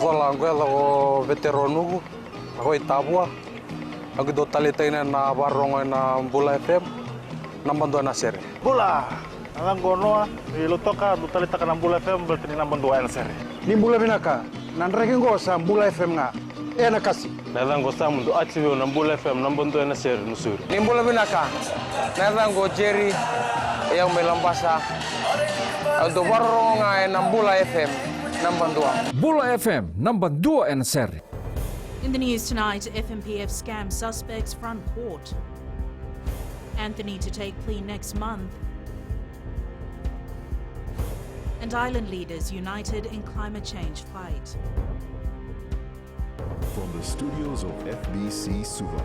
Vola anguela o veteronugu, ako itabua. Ako do talitay na barong na Bula FM, nambando na sir. Bula, alang gono iluto ka do talita ka ng Bula FM berarti ni nambando na sir. Ni Bula binaka, nanregen go sa Bula FM nga. Na kasi. Nalang go sa mundo atibyo ng Bula FM nambando na sir nusur. Ni Bula binaka, nalang go Jerry, yang melambasa. Do barong ng Bula FM, nambando. Bula FM, nambando na sir. In the news tonight, FNPF scam suspects front court. Anthony to take plea next month. And island leaders united in climate change fight. From the studios of FBC Suva,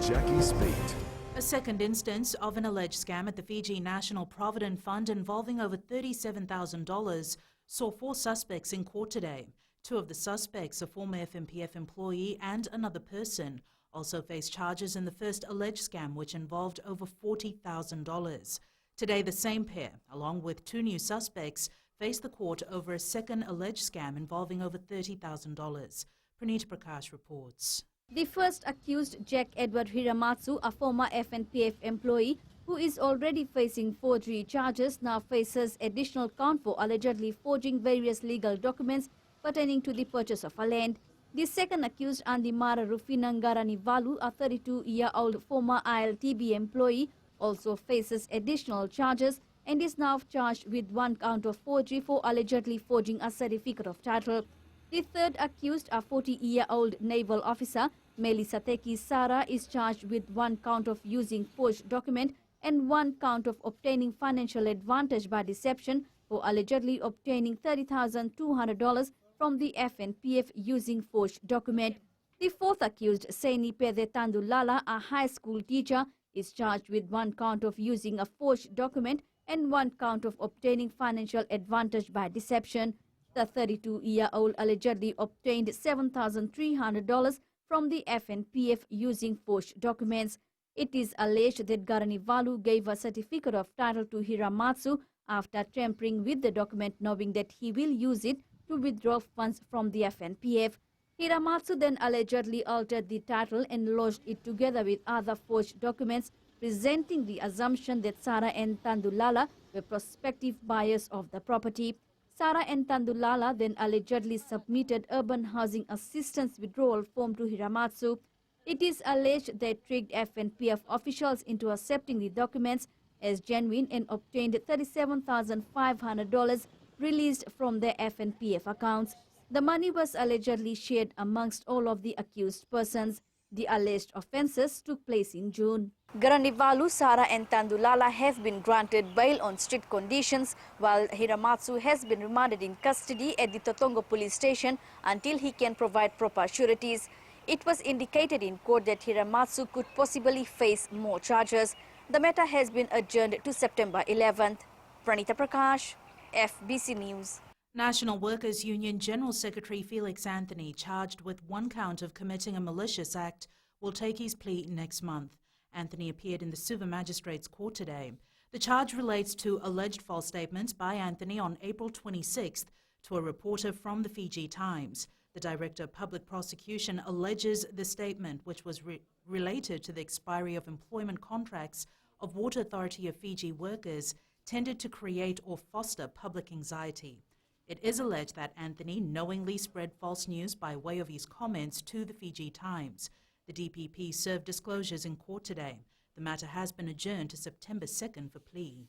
Jackie Spate. A second instance of an alleged scam at the Fiji National Provident Fund involving over $37,000 saw 4 suspects in court today. 2 of the suspects, a former FNPF employee and another person, also face charges in the first alleged scam, which involved over $40,000. Today, the same pair, along with 2 new suspects, face the court over a second alleged scam involving over $30,000. Pranita Prakash reports. The first accused, Jack Edward Hiramatsu, a former FNPF employee who is already facing forgery charges, now faces additional count for allegedly forging various legal documents pertaining to the purchase of a land. The second accused, Andimara Rufinangarani Valu, a 32-year-old former ILTB employee, also faces additional charges and is now charged with 1 count of forgery for allegedly forging a certificate of title. The third accused, a 40-year-old naval officer, Melisateki Sara, is charged with 1 count of using forged document and 1 count of obtaining financial advantage by deception for allegedly obtaining $30,200 from the FNPF using forged document. The fourth accused, Saini Pede Tandulala, a high school teacher, is charged with 1 count of using a forged document and 1 count of obtaining financial advantage by deception. The 32-year-old allegedly obtained $7,300 from the FNPF using forged documents. It is alleged that Garanivalu gave a certificate of title to Hiramatsu after tampering with the document, knowing that he will use it to withdraw funds from the FNPF. Hiramatsu then allegedly altered the title and lodged it together with other forged documents, presenting the assumption that Sara and Tandulala were prospective buyers of the property. Sara and Tandulala then allegedly submitted urban housing assistance withdrawal form to Hiramatsu. It is alleged they tricked FNPF officials into accepting the documents as genuine and obtained $37,500 released from their FNPF accounts. The money was allegedly shared amongst all of the accused persons. The alleged offences took place in June. Garanivalu, Sara and Tandulala have been granted bail on strict conditions, while Hiramatsu has been remanded in custody at the Totongo police station until he can provide proper sureties. It was indicated in court that Hiramatsu could possibly face more charges. The matter has been adjourned to September 11th. Pranita Prakash, FBC News. National Workers Union General Secretary Felix Anthony, charged with 1 count of committing a malicious act, will take his plea next month. Anthony appeared in the Suva Magistrates Court today. The charge relates to alleged false statements by Anthony on April 26th to a reporter from the Fiji Times. The Director of Public Prosecution alleges the statement, which was related to the expiry of employment contracts of Water Authority of Fiji workers, tended to create or foster public anxiety. It is alleged that Anthony knowingly spread false news by way of his comments to the Fiji Times. The DPP served disclosures in court today. The matter has been adjourned to September 2nd for plea.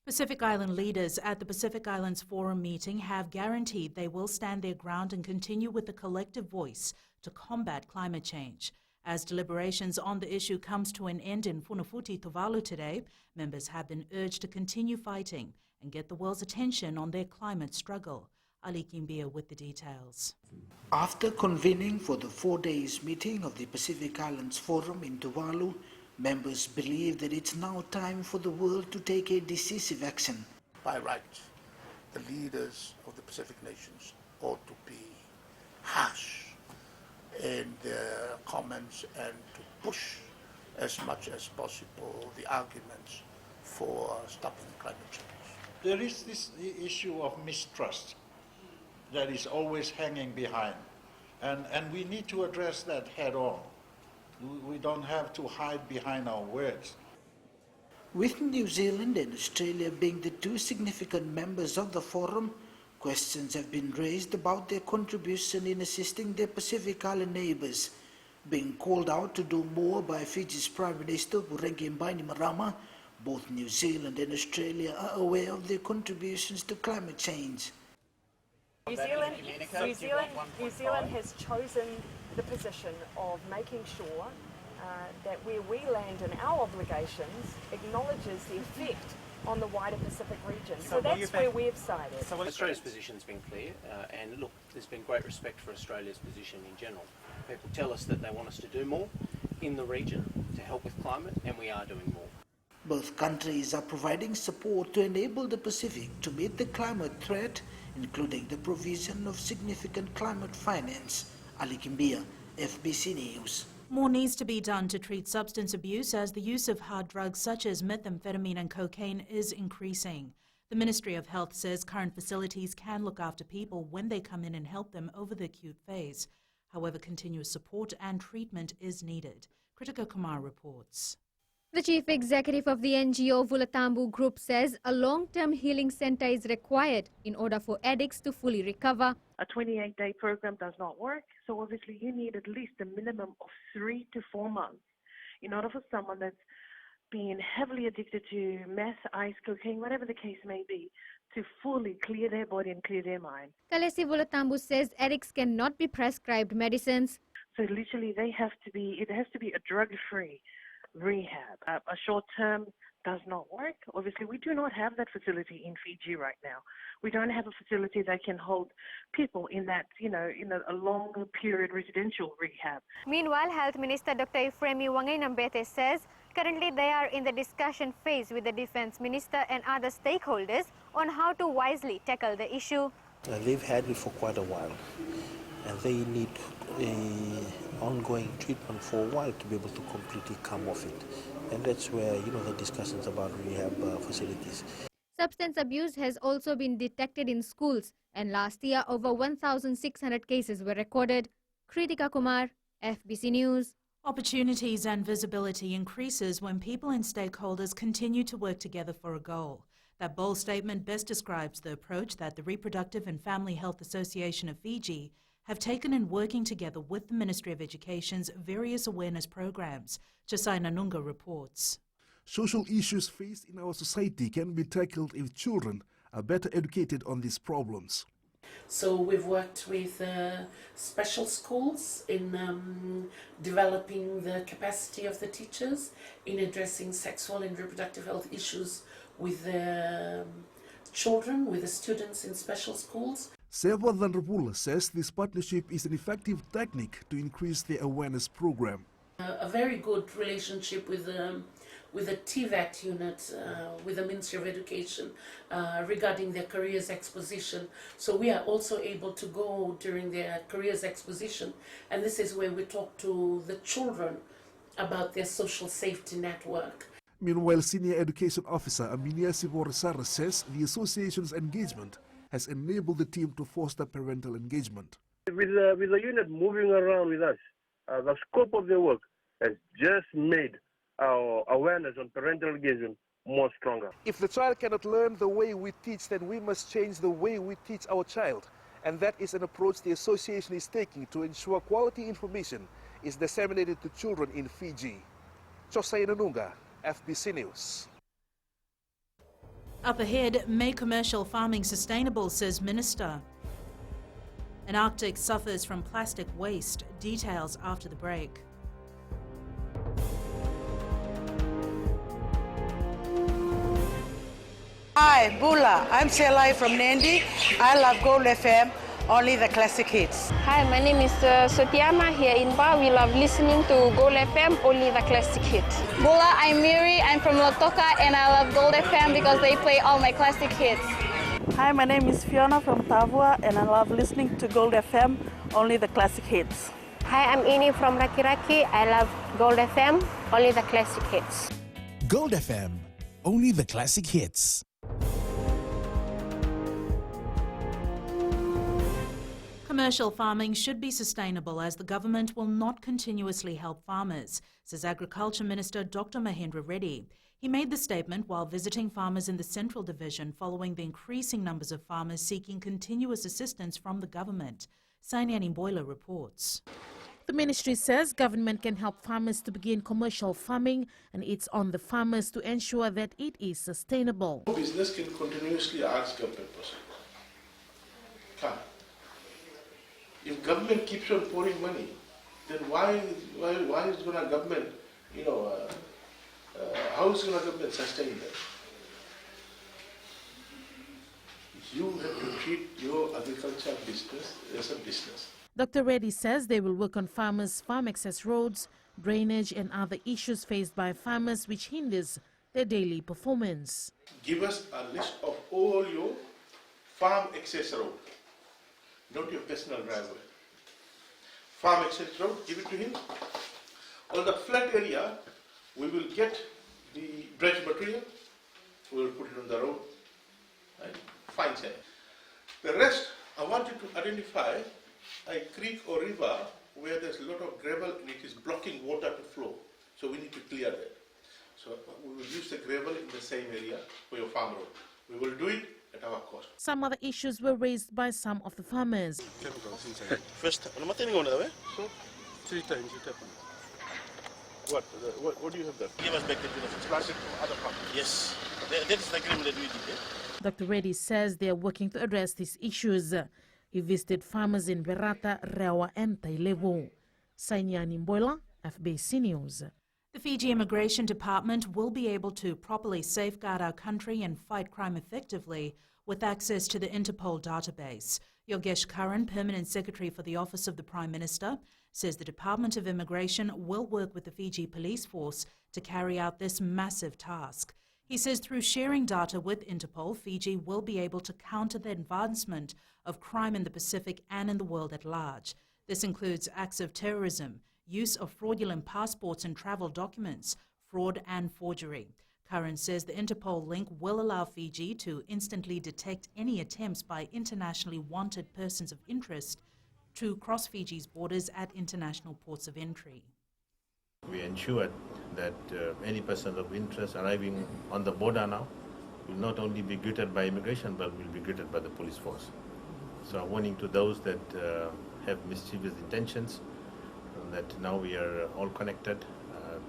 Pacific Island leaders at the Pacific Islands Forum meeting have guaranteed they will stand their ground and continue with a collective voice to combat climate change. As deliberations on the issue comes to an end in Funafuti, Tuvalu today, members have been urged to continue fighting and get the world's attention on their climate struggle. Ali Kimbia with the details. After convening for the 4 days meeting of the Pacific Islands Forum in Tuvalu, members believe that it's now time for the world to take a decisive action. By right, the leaders of the Pacific nations ought to be harsh in their comments and to push as much as possible the arguments for stopping climate change. There is this issue of mistrust that is always hanging behind. And we need to address that head on. We don't have to hide behind our words. With New Zealand and Australia being the two significant members of the forum, questions have been raised about their contribution in assisting their Pacific Island neighbours. Being called out to do more by Fiji's Prime Minister Purengi Bainimarama, both New Zealand and Australia are aware of their contributions to climate change. New Zealand has chosen the position of making sure that where we land in our obligations acknowledges the effect on the wider Pacific region. So that's where we've sided. Australia's position's been clear, and look, there's been great respect for Australia's position in general. People tell us that they want us to do more in the region to help with climate, and we are doing more. Both countries are providing support to enable the Pacific to meet the climate threat, including the provision of significant climate finance. Ali Kimbia, FBC News. More needs to be done to treat substance abuse as the use of hard drugs such as methamphetamine and cocaine is increasing. The Ministry of Health says current facilities can look after people when they come in and help them over the acute phase. However, continuous support and treatment is needed. Kritika Kumar reports. The chief executive of the NGO Vulatambu Group says a long-term healing center is required in order for addicts to fully recover. A 28-day program does not work, so obviously you need at least a minimum of 3 to 4 months in order for someone that's been heavily addicted to meth, ice, cocaine, whatever the case may be, to fully clear their body and clear their mind. Kalesi Vulatambu says addicts cannot be prescribed medicines. So literally it has to be a drug-free rehab. A short term does not work. Obviously, we do not have that facility in Fiji right now. We don't have a facility that can hold people in that, in a longer period residential rehab. Meanwhile, Health Minister Dr. Efremi Wangainambete says currently they are in the discussion phase with the Defence Minister and other stakeholders on how to wisely tackle the issue. They've had it for quite a while, and they need ongoing treatment for a while to be able to completely come off it. And that's where, the discussions about rehab facilities. Substance abuse has also been detected in schools, and last year over 1,600 cases were recorded. Kritika Kumar, FBC News. Opportunities and visibility increases when people and stakeholders continue to work together for a goal. That bold statement best describes the approach that the Reproductive and Family Health Association of Fiji have taken in working together with the Ministry of Education's various awareness programs. Josai Nanunga reports. Social issues faced in our society can be tackled if children are better educated on these problems. So we've worked with special schools in developing the capacity of the teachers in addressing sexual and reproductive health issues with the children, with the students in special schools. Seva Dhanrapula says this partnership is an effective technique to increase the awareness program. A very good relationship with the TVET unit, with the Ministry of Education regarding their careers exposition. So we are also able to go during their careers exposition, and this is where we talk to the children about their social safety network. Meanwhile, Senior Education Officer Aminia Sivorisara says the association's engagement has enabled the team to foster parental engagement. With the unit moving around with us, the scope of their work has just made our awareness on parental engagement more stronger. If the child cannot learn the way we teach, then we must change the way we teach our child. And that is an approach the association is taking to ensure quality information is disseminated to children in Fiji. Josai Nanunga, FBC News. Up ahead, make commercial farming sustainable, says Minister. An Arctic suffers from plastic waste. Details after the break. Hi, Bula. I'm Selai from Nandi. I love Gold FM, only the classic hits. Hi, my name is Sotiama here in Ba. We love listening to Gold FM, only the classic hits. Bula, I'm Miri. I'm from Lotoka and I love Gold FM because they play all my classic hits. Hi, my name is Fiona from Tavua and I love listening to Gold FM, only the classic hits. Hi, I'm Ini from Rakiraki. I love Gold FM, only the classic hits. Gold FM, only the classic hits. Commercial farming should be sustainable as the government will not continuously help farmers, says Agriculture Minister Dr. Mahendra Reddy. He made the statement while visiting farmers in the Central Division following the increasing numbers of farmers seeking continuous assistance from the government. Sainiani Boiler reports. The ministry says government can help farmers to begin commercial farming, and it's on the farmers to ensure that it is sustainable. Business can continuously ask government for something. Can't. If government keeps on pouring money, then why is going to government, how is going to government sustain that? You have to treat your agriculture business as a business. Dr. Reddy says they will work on farmers' farm access roads, drainage and other issues faced by farmers which hinders their daily performance. Give us a list of all your farm access road, not your personal driveway. Farm access road, give it to him. On the flat area, we will get the dredge material, we will put it on the road, right? Fine sand. The rest, I want you to identify a creek or river where there's a lot of gravel and it is blocking water to flow. So we need to clear that. So we will use the gravel in the same area for your farm road. We will do it at our cost. Some other issues were raised by some of the farmers. First, so 3 times it happened. What do you have there? Give us back the benefits. Planted from other farmers. Yes, that is the agreement that we did. Dr. Reddy says they are working to address these issues. He visited farmers in Berata, Rewa and Tailevu. Sainiani Mboila, FBC News. The Fiji Immigration Department will be able to properly safeguard our country and fight crime effectively with access to the Interpol database. Yogesh Karan, Permanent Secretary for the Office of the Prime Minister, says the Department of Immigration will work with the Fiji Police Force to carry out this massive task. He says through sharing data with Interpol, Fiji will be able to counter the advancement of crime in the Pacific and in the world at large. This includes acts of terrorism, use of fraudulent passports and travel documents, fraud and forgery. Curran says the Interpol link will allow Fiji to instantly detect any attempts by internationally wanted persons of interest to cross Fiji's borders at international ports of entry. We ensured that any person of interest arriving on the border now will not only be greeted by immigration but will be greeted by the police force. So I'm warning to those that have mischievous intentions that now we are all connected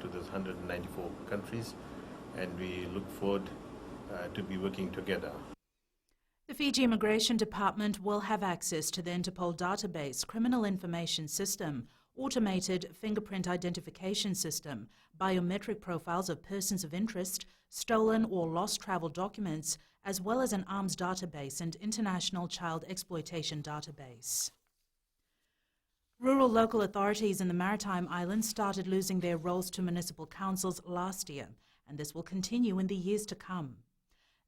to those 194 countries and we look forward to be working together. The Fiji Immigration Department will have access to the Interpol database, criminal information system, automated fingerprint identification system, biometric profiles of persons of interest, stolen or lost travel documents, as well as an arms database and international child exploitation database. Rural local authorities in the Maritime Islands started losing their roles to municipal councils last year, and this will continue in the years to come.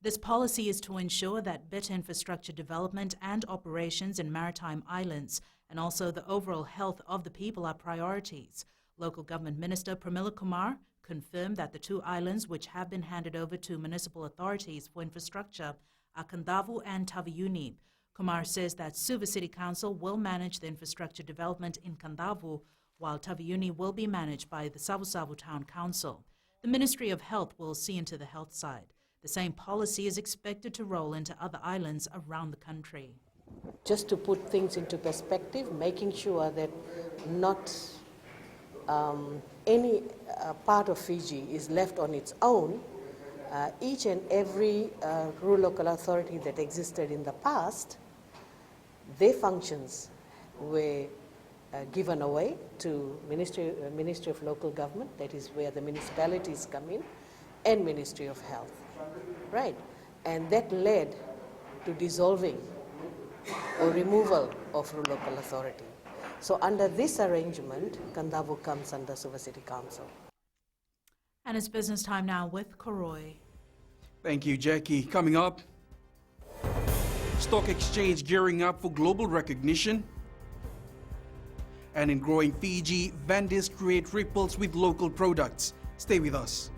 This policy is to ensure that better infrastructure development and operations in maritime islands and also the overall health of the people are priorities. Local Government Minister Pramila Kumar confirmed that the 2 islands which have been handed over to municipal authorities for infrastructure are Kandavu and Taveuni. Kumar says that Suva City Council will manage the infrastructure development in Kandavu, while Taveuni will be managed by the Savu Town Council. The Ministry of Health will see into the health side. The same policy is expected to roll into other islands around the country. Just to put things into perspective, making sure that not any part of Fiji is left on its own. Each and every rural local authority that existed in the past, their functions were given away to Ministry of Local Government, that is where the municipalities come in, and Ministry of Health, right? And that led to dissolving or removal of rural local authority. So under this arrangement, Kandavu comes under Suva City Council. And it's business time now with Koroi. Thank you, Jackie. Coming up, stock exchange gearing up for global recognition. And in growing Fiji, vendors create ripples with local products. Stay with us.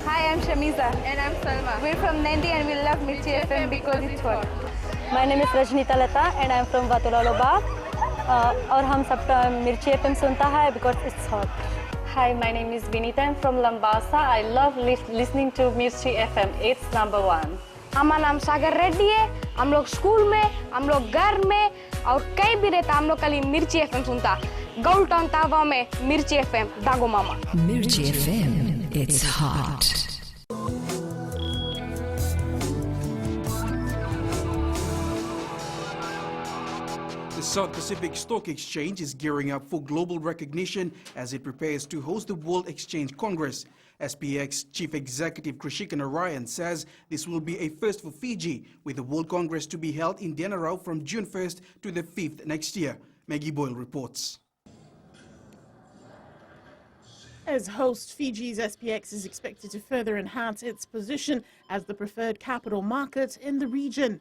Hi, I'm Shamiza. And I'm Salma. We're from Nandi and we love Mirchi FM because it's hot. My name is Rajnita Lata and I'm from Vatulaloba. और हम सब मिर्ची FM सुनता है because it's hot. Hi, my name is Vinita. I'm from Lambasa. I love listening to Mirchi FM. It's number one. हमारा नाम सागर रेड्डी है. हम लोग स्कूल में, हम लोग घर में और कहीं भी रहता हम लोग कल मिर्ची FM सुनता. गोल्ड टाउन तावा में मिर्ची FM दागो मामा. Mirchi FM. It's hot. The South Pacific Stock Exchange is gearing up for global recognition as it prepares to host the World Exchange Congress. SPX Chief Executive Krishika Narayan says this will be a first for Fiji, with the World Congress to be held in Denarau from June 1st to the 5th next year. Maggie Boyle reports. As host, Fiji's SPX is expected to further enhance its position as the preferred capital market in the region.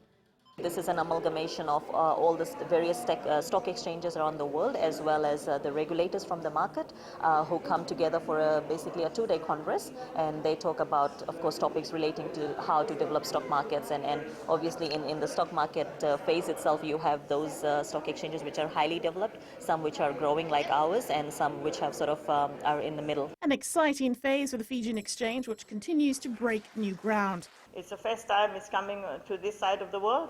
This is an amalgamation of all the various stock exchanges around the world, as well as the regulators from the market who come together for basically a two-day congress, and they talk about, of course, topics relating to how to develop stock markets, and obviously in the stock market phase itself you have those stock exchanges which are highly developed, some which are growing like ours, and some which have sort of are in the middle. An exciting phase for the Fijian exchange, which continues to break new ground. It's the first time it's coming to this side of the world,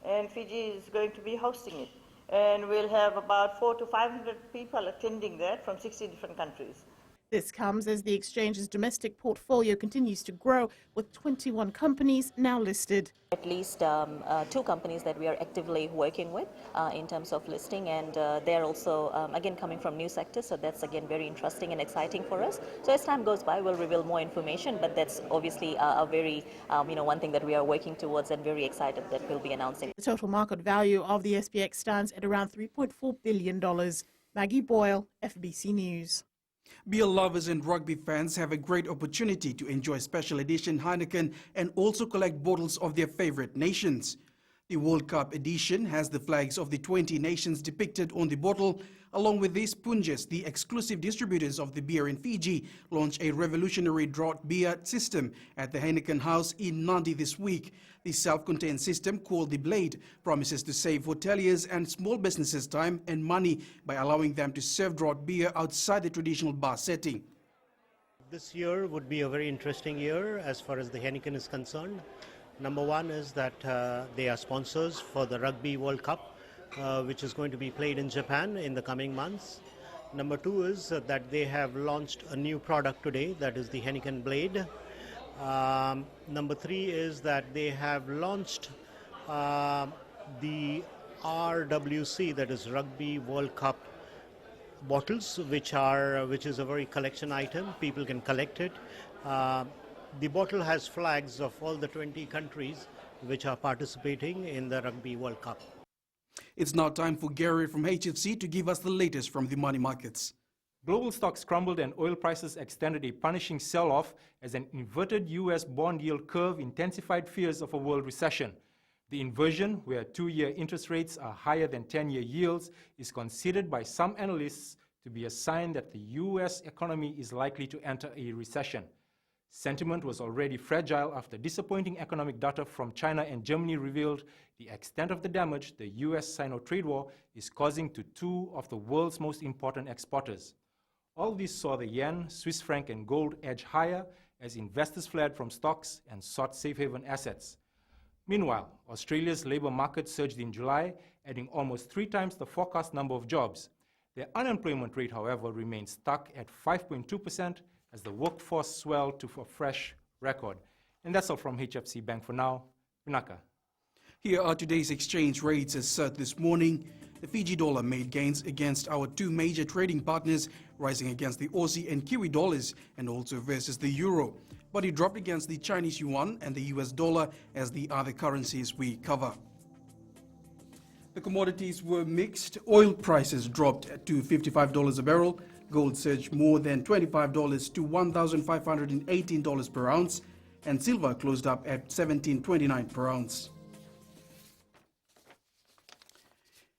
and Fiji is going to be hosting it. And we'll have about 400 to 500 people attending that from 60 different countries. This comes as the exchange's domestic portfolio continues to grow, with 21 companies now listed. At least 2 companies that we are actively working with in terms of listing, and they're also again coming from new sectors, so that's again very interesting and exciting for us. So as time goes by, we'll reveal more information, but that's obviously a very one thing that we are working towards and very excited that we'll be announcing. The total market value of the SPX stands at around $3.4 billion. Maggie Boyle, FBC News. Beer lovers and rugby fans have a great opportunity to enjoy special edition Heineken and also collect bottles of their favorite nations. The World Cup edition has the flags of the 20 nations depicted on the bottle. Along with these, Punjas, the exclusive distributors of the beer in Fiji, launched a revolutionary draught beer system at the Heineken House in Nadi this week. The self-contained system, called the Blade, promises to save hoteliers and small businesses time and money by allowing them to serve draught beer outside the traditional bar setting. This year would be a very interesting year as far as the Heineken is concerned. Number one is that they are sponsors for the Rugby World Cup, which is going to be played in Japan in the coming months. Number two is that they have launched a new product today, that is the Heineken Blade. Number three is that they have launched the RWC, that is Rugby World Cup bottles, which is a very collection item. People can collect it. The bottle has flags of all the 20 countries which are participating in the Rugby World Cup. It's now time for Gary from HFC to give us the latest from the money markets. Global stocks crumbled and oil prices extended a punishing sell-off as an inverted U.S. bond yield curve intensified fears of a world recession. The inversion, where 2-year interest rates are higher than 10-year yields, is considered by some analysts to be a sign that the U.S. economy is likely to enter a recession. Sentiment was already fragile after disappointing economic data from China and Germany revealed the extent of the damage the U.S.-Sino trade war is causing to 2 of the world's most important exporters. All this saw the yen, Swiss franc and gold edge higher as investors fled from stocks and sought safe haven assets. Meanwhile, Australia's labour market surged in July, adding almost 3 times the forecast number of jobs. Their unemployment rate, however, remained stuck at 5.2% as the workforce swelled to a fresh record. And that's all from HFC Bank for now. Vinaka. Here are today's exchange rates as set this morning. The Fiji dollar made gains against our 2 major trading partners, rising against the Aussie and Kiwi dollars and also versus the euro. But it dropped against the Chinese yuan and the US dollar as the other currencies we cover. The commodities were mixed. Oil prices dropped to $55 a barrel. Gold surged more than $25 to $1,518 per ounce, and silver closed up at $17.29 per ounce.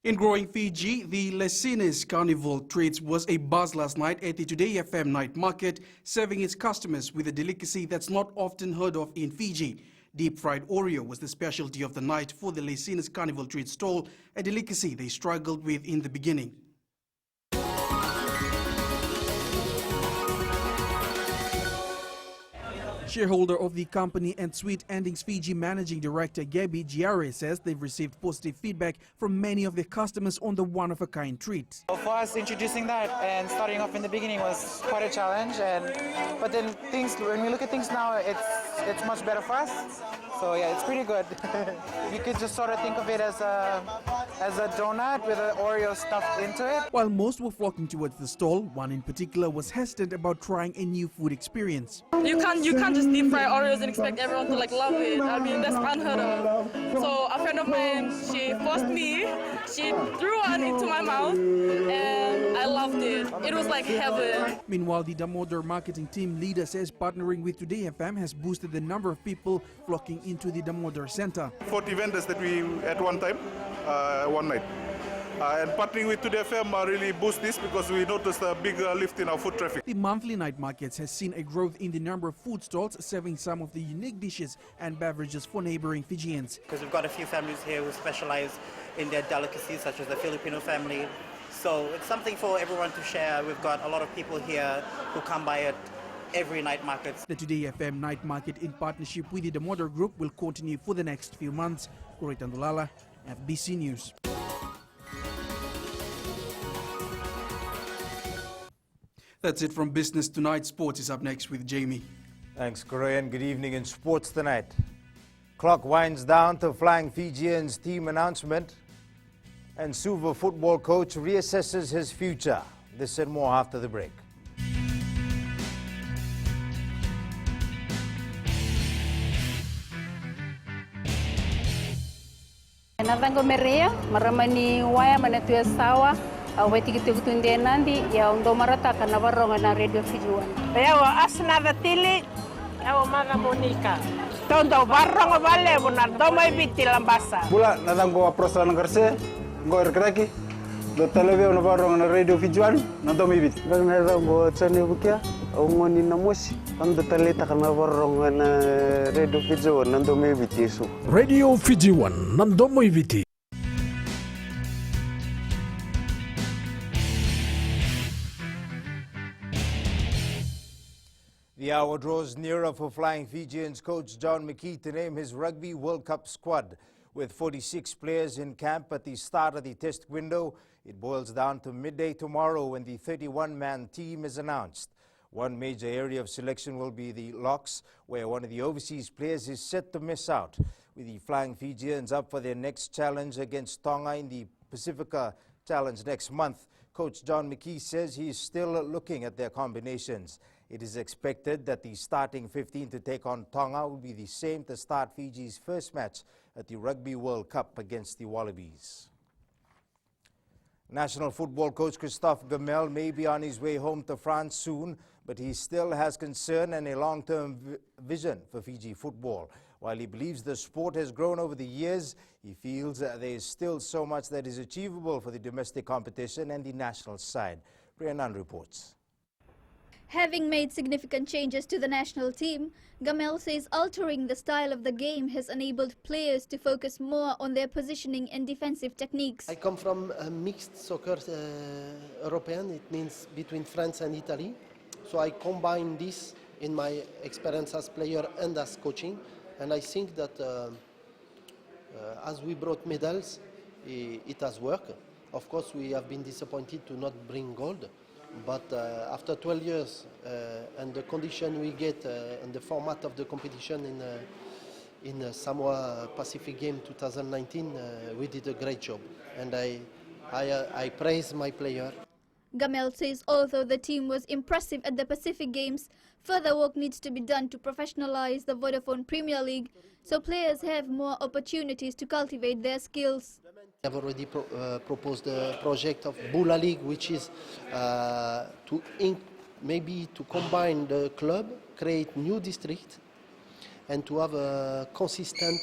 In growing Fiji, the Lesinis Carnival Treats was a buzz last night at the Today FM night market, serving its customers with a delicacy that's not often heard of in Fiji. Deep-fried Oreo was the specialty of the night for the Lesinis Carnival Treats stall, a delicacy they struggled with in the beginning. Shareholder of the company and Sweet Endings Fiji Managing Director Gabi Giare says they've received positive feedback from many of their customers on the one-of-a-kind treat. For us, introducing that and starting off in the beginning was quite a challenge, but then when we look at things now, it's much better for us. So yeah, it's pretty good. You could just sort of think of it as a donut with an Oreo stuffed into it. While most were flocking towards the stall, one in particular was hesitant about trying a new food experience. You can't just deep fry Oreos and expect everyone to love it. I mean, that's unheard of. So a friend of mine, she forced me. She threw one into my mouth, and I loved it. It was like heaven. Meanwhile, the Damodar marketing team leader says partnering with Today FM has boosted the number of people flocking into the Damodar Center. 40 vendors that we at one time, one night. And partnering with Today FM really boosts this because we noticed a big lift in our food traffic. The monthly night markets has seen a growth in the number of food stalls serving some of the unique dishes and beverages for neighboring Fijians. Because we've got a few families here who specialize in their delicacies, such as the Filipino family. So it's something for everyone to share. We've got a lot of people here who come by it every night markets. The Today FM night market in partnership with the Damodar Group will continue for the next few months. Koritandulala, FBC News. That's it from Business Tonight. Sports is up next with Jamie. Thanks, Korean. Good evening in Sports Tonight. Clock winds down to Flying Fijians team announcement, and Suva football coach reassesses his future. This and more after the break. Natango meria maramani waya manetu sawa wetikitutunde nandi ya ndo marata kana varonga na radio Fiji 1. Yawa asna vatili yawa maga Monica. Tondo varonga vale bona doma ibiti lambasa. Bula natango aprosla ngarse ngor kraki do televio na varonga na radio Fiji 1 na doma ibiti. Natango tsane bukia ngoni na mosi ando taleta kana varonga na radio Fiji 1 na doma ibiti su. Radio Fiji 1 na doma ibiti. The hour draws nearer for Flying Fijians coach John McKee to name his Rugby World Cup squad. With 46 players in camp at the start of the test window, it boils down to midday tomorrow when the 31-man team is announced. One major area of selection will be the locks, where one of the overseas players is set to miss out. With the Flying Fijians up for their next challenge against Tonga in the Pacifica Challenge next month, coach John McKee says he is still looking at their combinations. It is expected that the starting 15 to take on Tonga will be the same to start Fiji's first match at the Rugby World Cup against the Wallabies. National football coach Christophe Gamel may be on his way home to France soon, but he still has concern and a long-term vision for Fiji football. While he believes the sport has grown over the years, he feels there is still so much that is achievable for the domestic competition and the national side. Priyanan reports. Having made significant changes to the national team, Gamel says altering the style of the game has enabled players to focus more on their positioning and defensive techniques. I come from a mixed soccer European, it means between France and Italy. So I combine this in my experience as player and as coaching. And I think that as we brought medals, it has worked. Of course, we have been disappointed to not bring gold. But after 12 years and the condition we get and the format of the competition in Samoa Pacific Game 2019, we did a great job. And I praise my player. Gamel says although the team was impressive at the Pacific Games, further work needs to be done to professionalize the Vodafone Premier League so players have more opportunities to cultivate their skills. I have already proposed a project of Bula League, which is maybe to combine the club, create new districts, and to have a consistent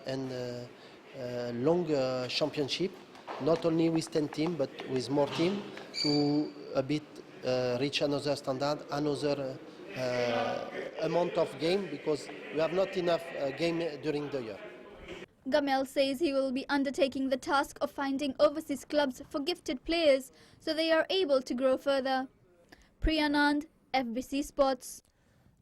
and long championship not only with 10 teams, but with more teams to a bit reach another standard, another amount of game, because we have not enough game during the year. Gamel says he will be undertaking the task of finding overseas clubs for gifted players so they are able to grow further. Priyanand, FBC Sports.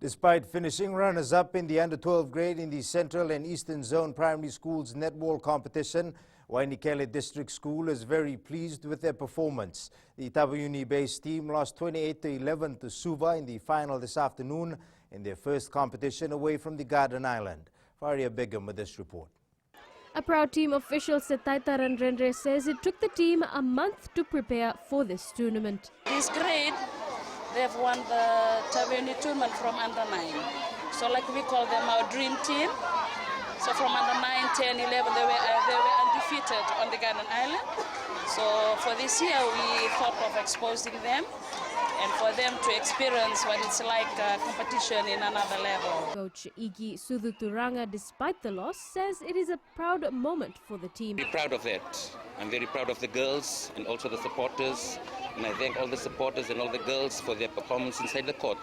Despite finishing runners-up in the under-12 grade in the Central and Eastern Zone Primary Schools netball competition, Wainikele District School is very pleased with their performance. The Tabayuni-based team lost 28-11 to Suva in the final this afternoon in their first competition away from the Garden Island. Faria Begum with this report. A proud team official Setaita Randrendre says it took the team a month to prepare for this tournament. This grade, they've won the Tabayuni tournament from under 9. So like we call them our dream team. So from under 9, 10, 11, they were undefeated on the Garden Island. So for this year, we thought of exposing them and for them to experience what it's like competition in another level. Coach Iggy Sudhuturanga, despite the loss, says it is a proud moment for the team. I'm very proud of that. I'm very proud of the girls and also the supporters. And I thank all the supporters and all the girls for their performance inside the court.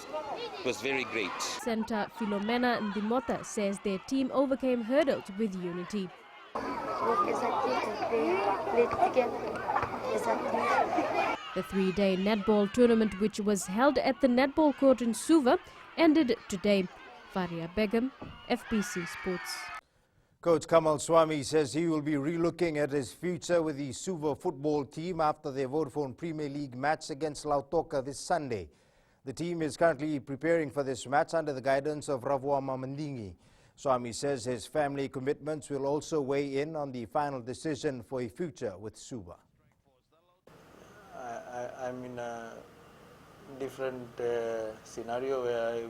It was very great. Centre Philomena Ndimota says their team overcame hurdles with unity. The three-day netball tournament, which was held at the netball court in Suva, ended today. Faria Begum, FBC Sports. Coach Kamal Swami says he will be relooking at his future with the Suva football team after their Vodafone Premier League match against Lautoka this Sunday. The team is currently preparing for this match under the guidance of Ravua Mandingi. Swami says his family commitments will also weigh in on the final decision for a future with Suva. I'm in a different scenario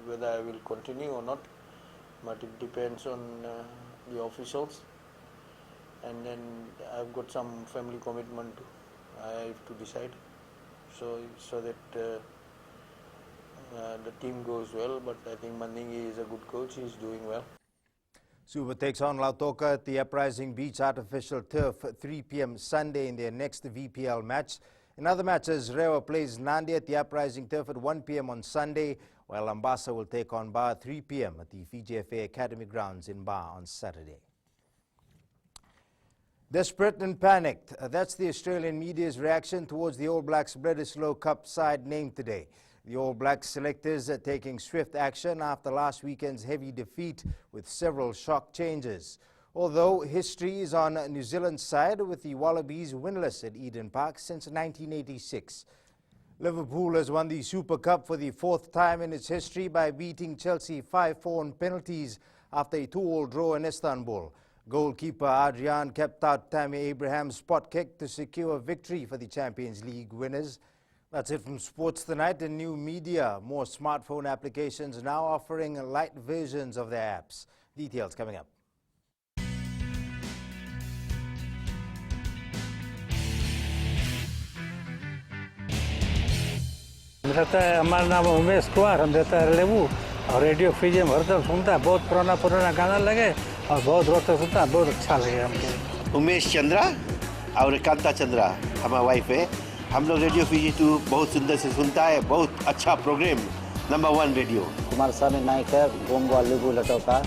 whether I will continue or not, but it depends on the officials, and then I've got some family commitment I have to decide, so that the team goes well. But I think Mandingi is a good coach, he's doing well. Suva takes on Lautoka at the Uprising Beach Artificial Turf at 3 p.m. Sunday in their next VPL match. In other matches, Rewa plays Nandi at the Uprising Turf at 1 p.m. on Sunday, while Lambasa will take on Ba at 3 p.m. at the FNPF Academy grounds in Ba on Saturday. Desperate and panicked. That's the Australian media's reaction towards the All Blacks Bledisloe Cup side named today. The All Blacks selectors are taking swift action after last weekend's heavy defeat with several shock changes. Although history is on New Zealand's side with the Wallabies winless at Eden Park since 1986. Liverpool has won the Super Cup for the fourth time in its history by beating Chelsea 5-4 on penalties after a 2-2 draw in Istanbul. Goalkeeper Adrian kept out Tammy Abraham's spot kick to secure victory for the Champions League winners. That's it from Sports Tonight and New Media. More smartphone applications now offering light versions of their apps. Details coming up. रहता है, हमारा नाम उमेश कुमार, हम रहता है लेबू और radio Fiji में हरदम सुनता है, बहुत पुराना गाना लगे और बहुत रोचक सुनता है, बहुत अच्छा लगे हमको। उमेश चंद्रा और कांता चंद्रा हमारा वाइफ है, हम लोग रेडियो फीजी 2 बहुत सुंदर से सुनता है, बहुत अच्छा प्रोग्राम, नंबर 1 रेडियो। कुमार स्वामी नायक है, गोंगवा लेबू लटोका,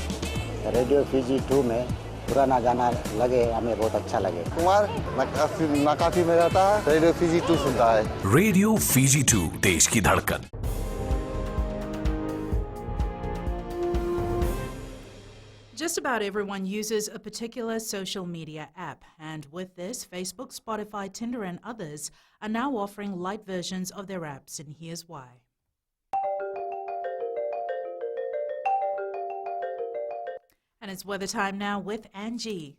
रेडियो फीजी 2 में पुराना गाना लगे, हमें बहुत अच्छा लगे। कुमार नाकाफी में रहता है, रेडियो फीजी 2 सुनता है। रेडियो फीजी 2 देश की धड़कन। Just about everyone uses a particular social media app, and with this, Facebook, Spotify, Tinder, and others are now offering light versions of their apps, and here's why. And it's weather time now with Angie.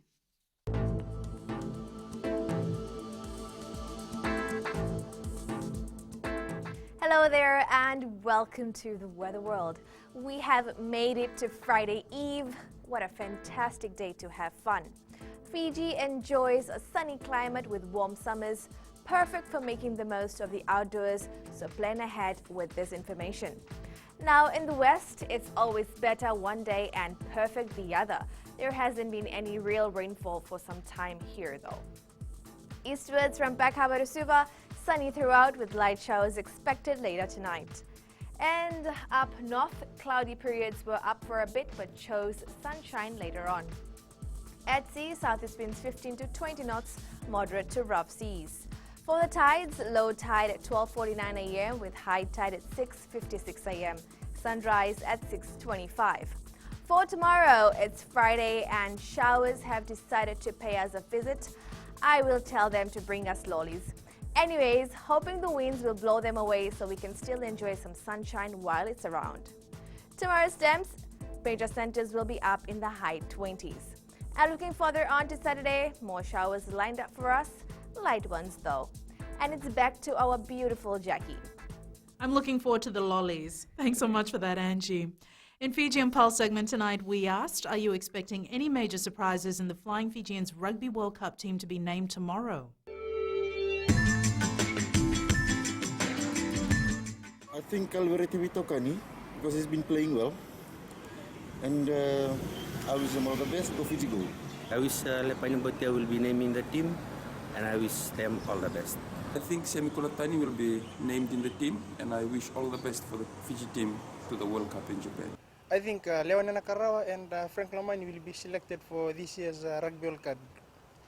Hello there and welcome to the Weather World. We have made it to Friday Eve. What a fantastic day to have fun. Fiji enjoys a sunny climate with warm summers, perfect for making the most of the outdoors, so plan ahead with this information. Now in the west, it's always better one day and perfect the other. There hasn't been any real rainfall for some time here though. Eastwards from Pekanbaru to Suva, sunny throughout with light showers expected later tonight. And up north, cloudy periods were up for a bit but chose sunshine later on. At sea, southeast winds 15 to 20 knots, moderate to rough seas. For the tides, low tide at 12:49 a.m. with high tide at 6:56 a.m. Sunrise at 6:25. For tomorrow, it's Friday and showers have decided to pay us a visit. I will tell them to bring us lollies. Anyways, hoping the winds will blow them away so we can still enjoy some sunshine while it's around. Tomorrow's temps, major centers will be up in the high 20s. And looking further on to Saturday, more showers lined up for us, light ones though. And it's back to our beautiful Jackie. I'm looking forward to the lollies. Thanks so much for that, Angie. In Fijian Pulse segment tonight, we asked, are you expecting any major surprises in the Flying Fijians Rugby World Cup team to be named tomorrow? I think Alvarez Vitokani, because he's been playing well. And I wish them all the best for Fiji Gold. I wish Lepaini Botia will be naming the team, and I wish them all the best. I think Semikolatani will be named in the team, and I wish all the best for the Fiji team to the World Cup in Japan. I think Leonana Karawa and Frank Lomani will be selected for this year's Rugby World Cup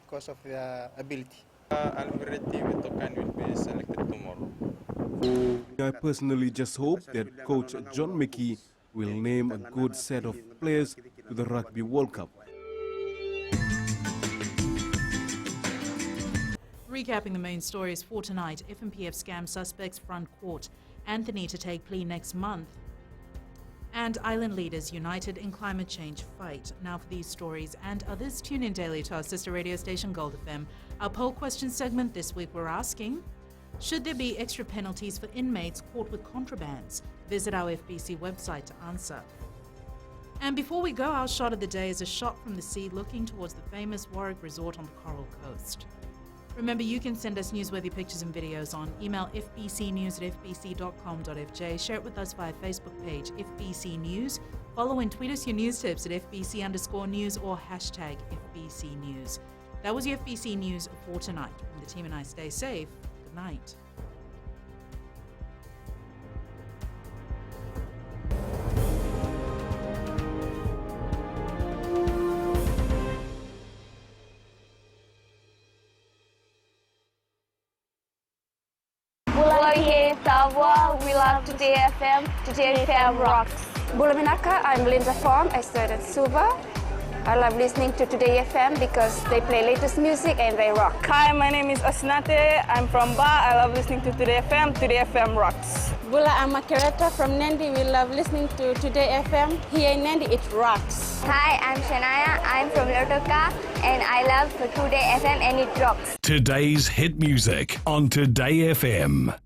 because of their ability. Alvarez Vitokani will be selected tomorrow. I personally just hope that Coach John Mickey will name a good set of players to the Rugby World Cup. Recapping the main stories for tonight, FNPF scam suspects front court, Anthony to take plea next month, and island leaders united in climate change fight. Now for these stories and others, tune in daily to our sister radio station Gold FM. Our poll question segment this week, we're asking, should there be extra penalties for inmates caught with contrabands? Visit our FBC website to answer. And before we go, our shot of the day is a shot from the sea looking towards the famous Warwick Resort on the Coral Coast. Remember, you can send us newsworthy pictures and videos on email fbcnews@fbc.com.fj, share it with us via Facebook page FBC News, follow and tweet us your news tips at FBC_news or hashtag FBC News. That was your FBC News for tonight. From the team and I, stay safe. Good night. We love Today FM. Today FM rocks. Bulaminaka, I'm Linda Form. I studied at Suva. I love listening to Today FM because they play latest music and they rock. Hi, my name is Osnate. I'm from Ba. I love listening to Today FM. Today FM rocks. Bula, I'm Makereta from Nandi. We love listening to Today FM. Here in Nandi, it rocks. Hi, I'm Shania. I'm from Lotoka and I love Today FM and it rocks. Today's hit music on Today FM.